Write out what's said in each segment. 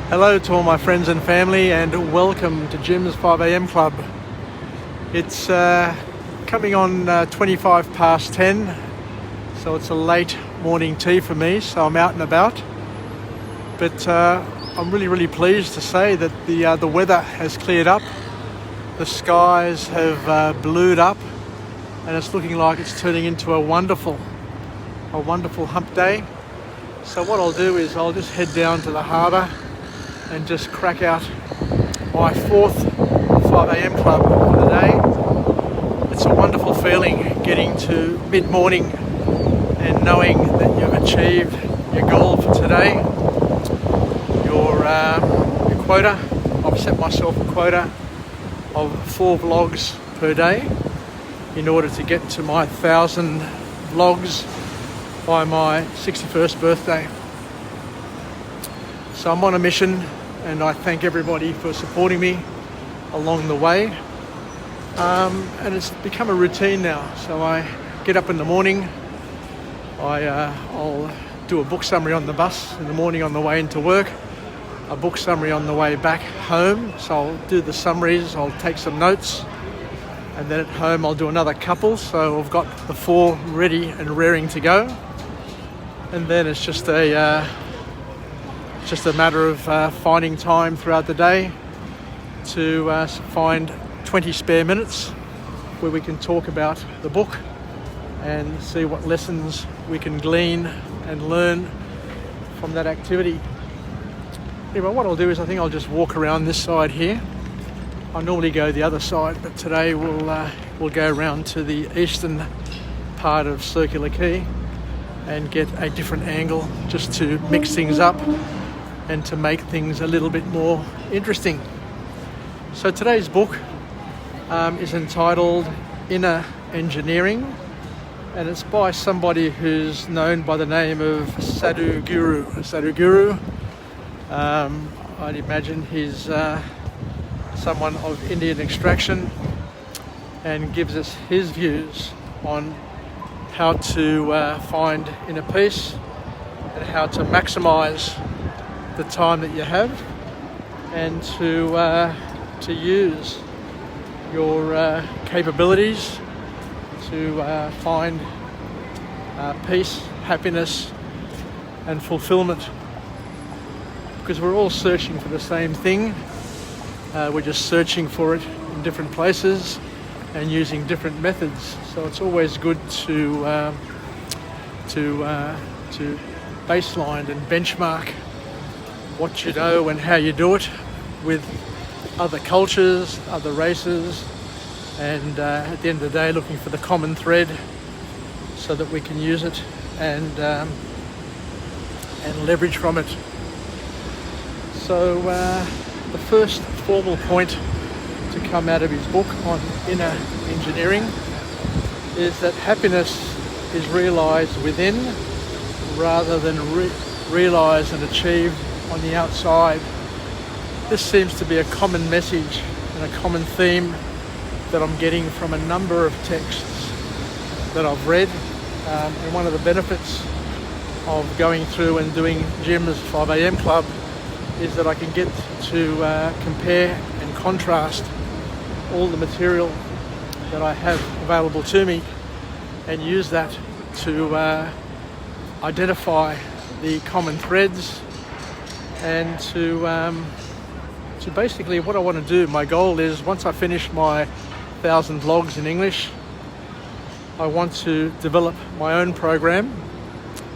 Hello to all my friends and family, and welcome to Jim's 5am Club. It's coming on 25 past 10, so it's a late morning tea for me, so I'm out and about. But I'm really pleased to say that the weather has cleared up, the skies have blued up, and it's looking like it's turning into a wonderful hump day. So what I'll do is I'll just head down to the harbour and just crack out my fourth 5am club for the day. It's a wonderful feeling getting to mid-morning and knowing that you've achieved your goal for today, your quota. I've set myself a quota of 4 vlogs per day in order to get to my 1,000 vlogs by my 61st birthday. So I'm on a mission, and I thank everybody for supporting me along the way. And it's become a routine now. So I get up in the morning, I'll do a book summary on the bus in the morning on the way into work, a book summary on the way back home. So I'll do the summaries, I'll take some notes, and then at home I'll do another couple. So I've got the 4 ready and raring to go. And then it's just a matter of finding time throughout the day to find 20 spare minutes where we can talk about the book and see what lessons we can glean and learn from that activity. Anyway, what I'll do is I think I'll just walk around this side here. I normally go the other side, but today we'll go around to the eastern part of Circular Quay and get a different angle just to mix things up and to make things a little bit more interesting. So today's book is entitled Inner Engineering, and it's by somebody who's known by the name of Sadhguru. I'd imagine he's someone of Indian extraction, and gives us his views on how to find inner peace and how to maximize the time that you have, and to use your capabilities to find peace, happiness and fulfillment, because we're all searching for the same thing. We're just searching for it in different places and using different methods. So it's always good to baseline and benchmark what you know and how you do it with other cultures, other races, and at the end of the day looking for the common thread so that we can use it and leverage from it. So the first formal point to come out of his book on inner engineering is that happiness is realized within rather than realized and achieved on the outside. This seems to be a common message and a common theme that I'm getting from a number of texts that I've read. And one of the benefits of going through and doing Jim's 5am Club is that I can get to compare and contrast all the material that I have available to me and use that to identify the common threads and to basically what I want to do. My goal is, once I finish my 1,000 vlogs in English, I want to develop my own program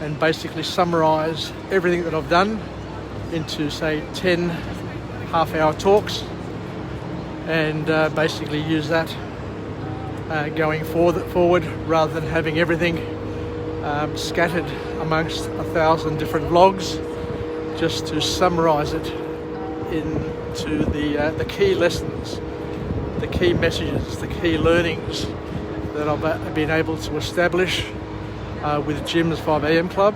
and basically summarize everything that I've done into, say, 10 half-hour talks, and basically use that going forward rather than having everything scattered amongst 1,000 different vlogs, just to summarize it into the key lessons, the key messages, the key learnings that I've been able to establish with Jim's 5am Club,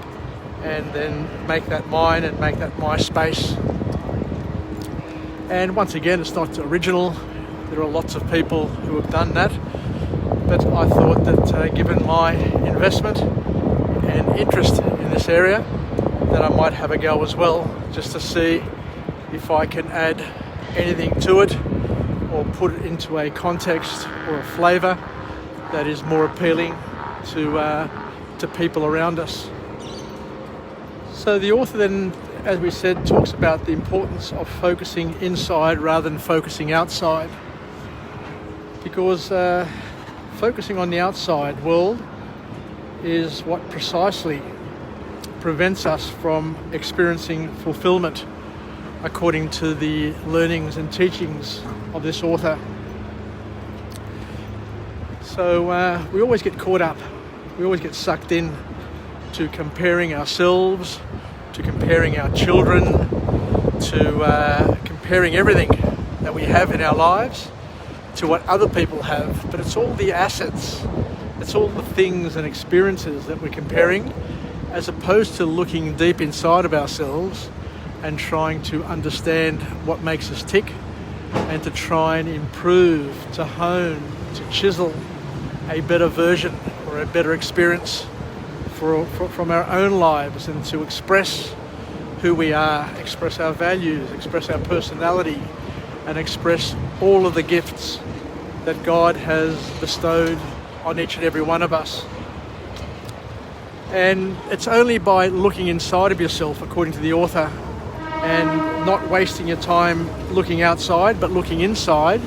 and then make that mine and make that my space. And once again, it's not original. There are lots of people who have done that, but I thought that given my investment and interest in this area, that I might have a go as well, just to see if I can add anything to it or put it into a context or a flavour that is more appealing to people around us. So the author then, as we said, talks about the importance of focusing inside rather than focusing outside, because focusing on the outside world is what precisely prevents us from experiencing fulfillment, according to the learnings and teachings of this author. So we always get caught up, we always get sucked in to comparing ourselves, to comparing our children, to comparing everything that we have in our lives to what other people have. But it's all the assets, it's all the things and experiences that we're comparing, as opposed to looking deep inside of ourselves and trying to understand what makes us tick, and to try and improve, to hone, to chisel a better version or a better experience from our own lives, and to express who we are, express our values, express our personality, and express all of the gifts that God has bestowed on each and every one of us. And it's only by looking inside of yourself, according to the author, and not wasting your time looking outside but looking inside,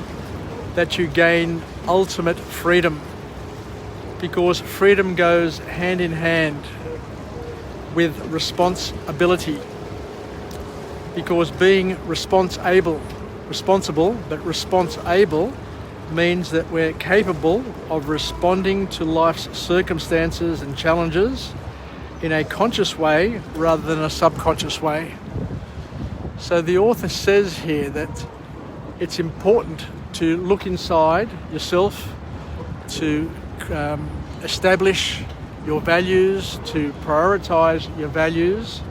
that you gain ultimate freedom. Because freedom goes hand in hand with responsibility. Because being responsible means that we're capable of responding to life's circumstances and challenges in a conscious way rather than a subconscious way. So the author says here that it's important to look inside yourself, to establish your values, to prioritize your values,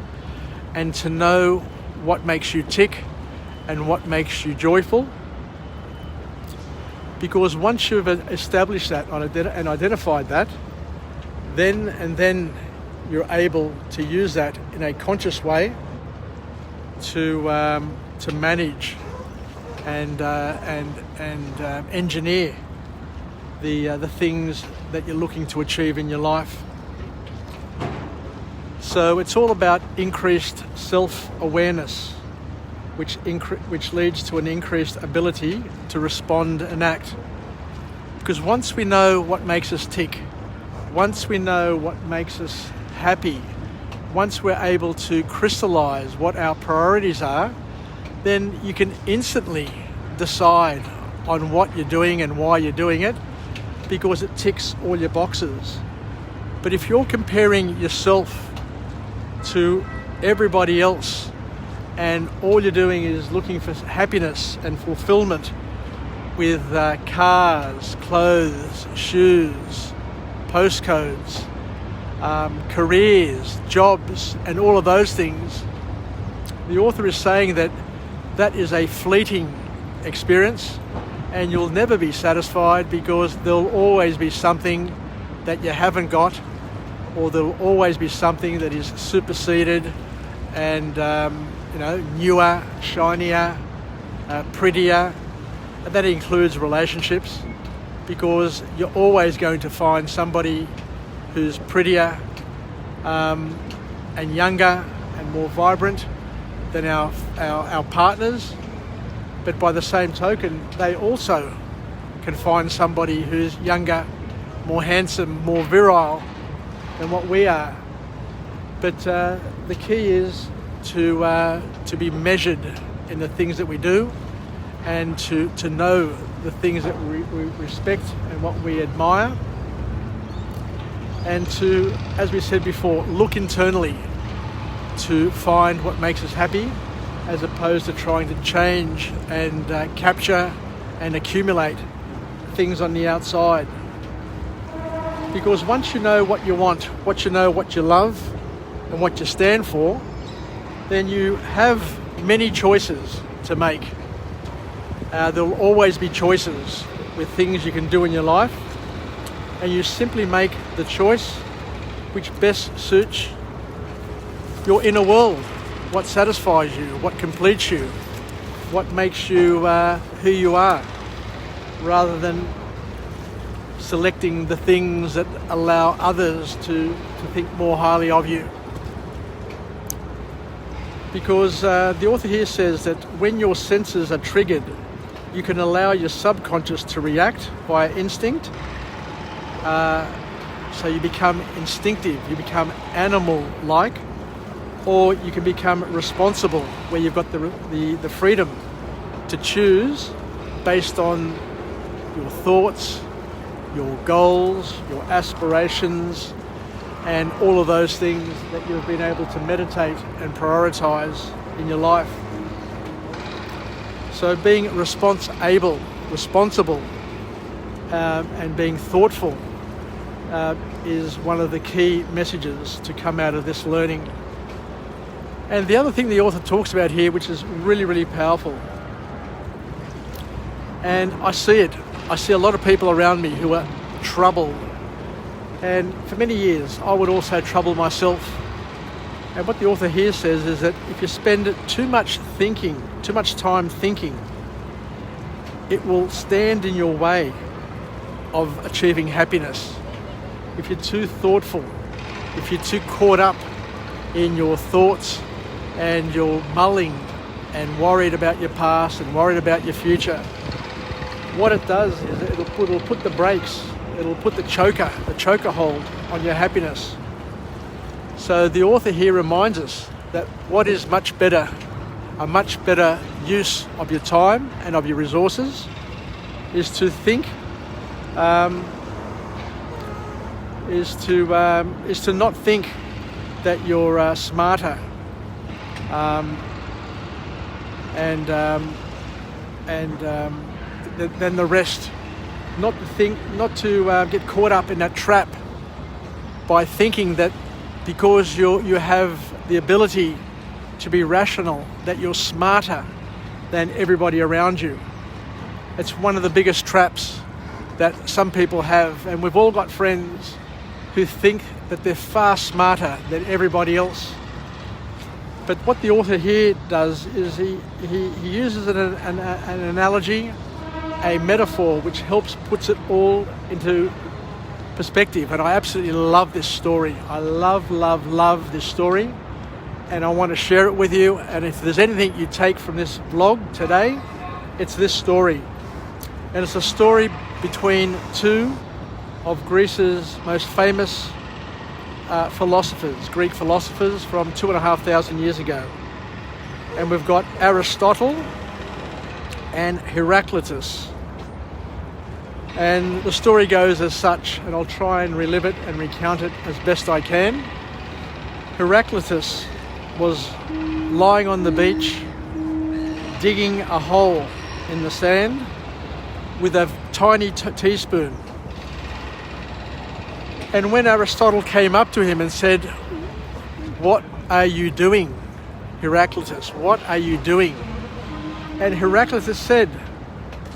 and to know what makes you tick and what makes you joyful. Because once you've established that and identified that, then you're able to use that in a conscious way to manage and engineer the things that you're looking to achieve in your life. So it's all about increased self-awareness, which leads to an increased ability to respond and act. Because once we know what makes us tick, once we know what makes us happy, once we're able to crystallize what our priorities are, then you can instantly decide on what you're doing and why you're doing it, because it ticks all your boxes. But if you're comparing yourself to everybody else, and all you're doing is looking for happiness and fulfillment with cars, clothes, shoes, postcodes, careers, jobs, and all of those things, the author is saying that that is a fleeting experience, and you'll never be satisfied, because there'll always be something that you haven't got, or there'll always be something that is superseded and newer, shinier, prettier. And that includes relationships, because you're always going to find somebody who's prettier and younger and more vibrant than our partners. But by the same token, they also can find somebody who's younger, more handsome, more virile than what we are. But the key is to be measured in the things that we do, and to know the things that we respect and what we admire, and to, as we said before, look internally to find what makes us happy, as opposed to trying to change and capture and accumulate things on the outside. Because once you know what you want, what you love, and what you stand for, then you have many choices to make. There'll always be choices with things you can do in your life, and you simply make the choice which best suits your inner world, what satisfies you, what completes you, what makes you who you are, rather than selecting the things that allow others to think more highly of you. Because the author here says that when your senses are triggered, you can allow your subconscious to react via instinct. So you become instinctive, you become animal-like, or you can become responsible, where you've got the freedom to choose based on your thoughts, your goals, your aspirations, and all of those things that you've been able to meditate and prioritize in your life. So being responsible, and being thoughtful is one of the key messages to come out of this learning. And the other thing the author talks about here, which is really, really powerful, and I see it. I see a lot of people around me who are troubled. And for many years, I would also trouble myself. And what the author here says is that if you spend too much time thinking, it will stand in your way of achieving happiness. If you're too thoughtful, if you're too caught up in your thoughts and you're mulling and worried about your past and worried about your future, what it does is it'll put the brakes, it'll put the choker hold on your happiness. So the author here reminds us that what is much better, a much better use of your time and of your resources, is to think, is to not think that you're smarter than the rest. Not to get caught up in that trap by thinking that because you have the ability to be rational, that you're smarter than everybody around you. It's one of the biggest traps that some people have, and we've all got friends who think that they're far smarter than everybody else. But what the author here does is he uses an analogy, a metaphor, which puts it all into perspective. And I absolutely love this story. I love this story, and I want to share it with you. And if there's anything you take from this vlog today, it's this story. And it's a story between two of Greece's most famous Greek philosophers from 2,500 years ago. And we've got Aristotle and Heraclitus. And the story goes as such, and I'll try and relive it and recount it as best I can. Heraclitus was lying on the beach, digging a hole in the sand with a tiny teaspoon. And when Aristotle came up to him and said, "What are you doing, Heraclitus? What are you doing?" And Heraclitus said,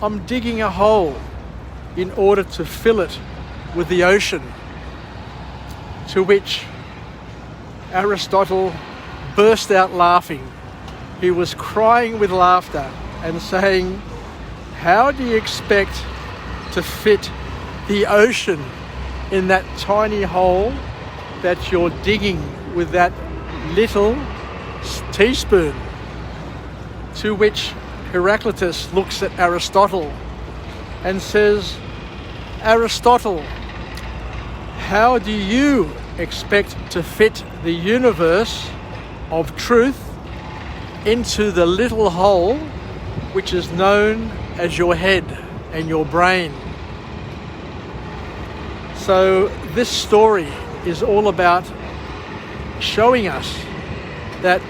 "I'm digging a hole in order to fill it with the ocean." To which Aristotle burst out laughing. He was crying with laughter and saying, "How do you expect to fit the ocean in that tiny hole that you're digging with that little teaspoon?" To which Heraclitus looks at Aristotle and says, "Aristotle, how do you expect to fit the universe of truth into the little hole which is known as your head and your brain?" So this story is all about showing us that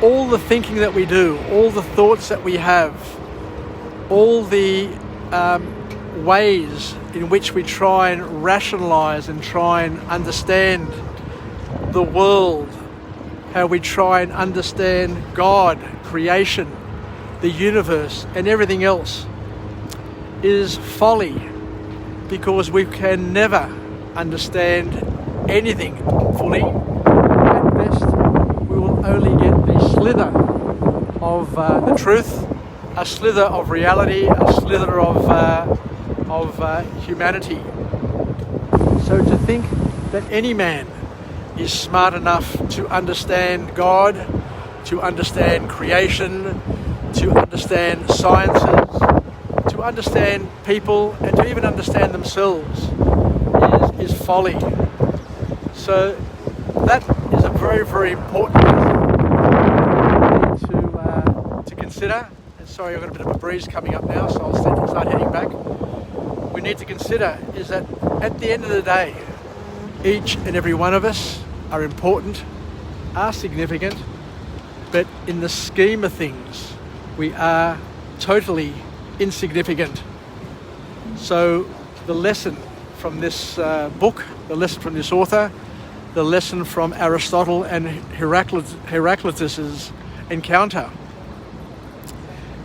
all the thinking that we do, all the thoughts that we have, all the ways in which we try and rationalize and try and understand the world, how we try and understand God, creation, the universe, and everything else, is folly, because we can never understand anything fully. At best, we will only get a slither of the truth, a slither of reality, a slither of humanity. So to think that any man is smart enough to understand God, to understand creation, to understand sciences, to understand people, and to even understand themselves is folly. So that is a very, very important thing to consider. And sorry, I've got a bit of a breeze coming up now, so I'll start heading back. We need to consider is that at the end of the day, each and every one of us are important, are significant, but in the scheme of things, we are totally insignificant. So the lesson from this book, the lesson from this author, the lesson from Aristotle and Heraclitus's encounter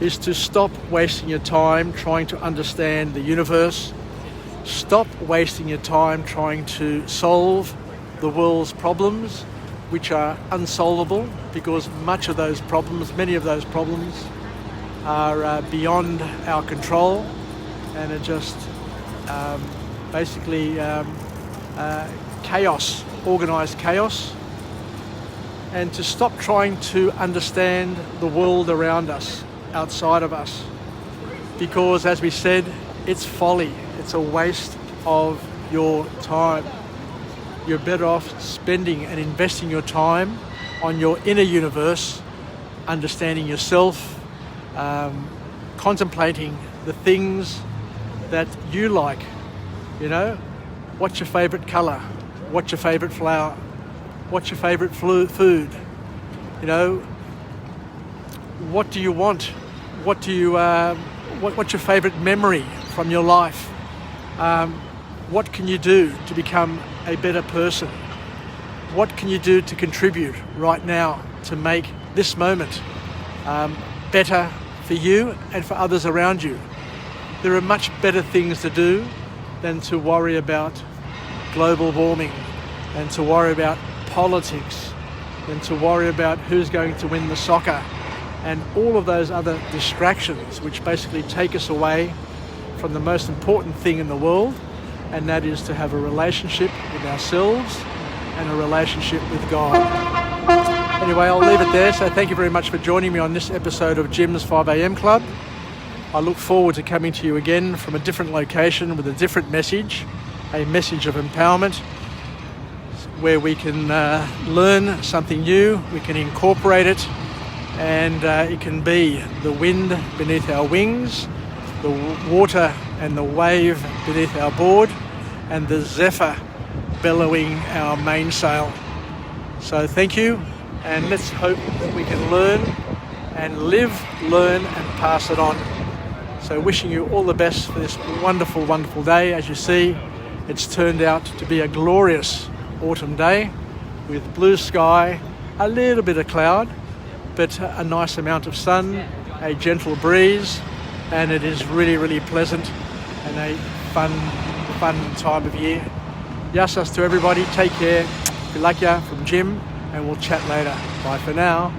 is to stop wasting your time trying to understand the universe. Stop wasting your time trying to solve the world's problems, which are unsolvable, because many of those problems are beyond our control and are just basically chaos, organized chaos. And to stop trying to understand the world around us, outside of us, because as we said, it's folly. It's a waste of your time. You're better off spending and investing your time on your inner universe, understanding yourself, contemplating the things that you like. You know, what's your favorite color? What's your favorite flower? What's your favorite food? You know, what do you want? What's your favorite memory from your life? What can you do to become a better person? What can you do to contribute right now to make this moment better for you and for others around you? There are much better things to do than to worry about global warming, and to worry about politics, and to worry about who's going to win the soccer, and all of those other distractions which basically take us away from the most important thing in the world, and that is to have a relationship with ourselves and a relationship with God. Anyway, I'll leave it there. So thank you very much for joining me on this episode of Jim's 5am Club. I look forward to coming to you again from a different location with a different message, a message of empowerment, where we can learn something new, we can incorporate it, and it can be the wind beneath our wings, the water and the wave beneath our board, and the zephyr bellowing our mainsail. So thank you, and let's hope that we can learn and live, learn and pass it on. So wishing you all the best for this wonderful, wonderful day. As you see, it's turned out to be a glorious autumn day with blue sky, a little bit of cloud, but a nice amount of sun, a gentle breeze, and it is really, really pleasant and a fun time of year. Yassas to everybody, take care, Vilakya from Jim, and we'll chat later. Bye for now.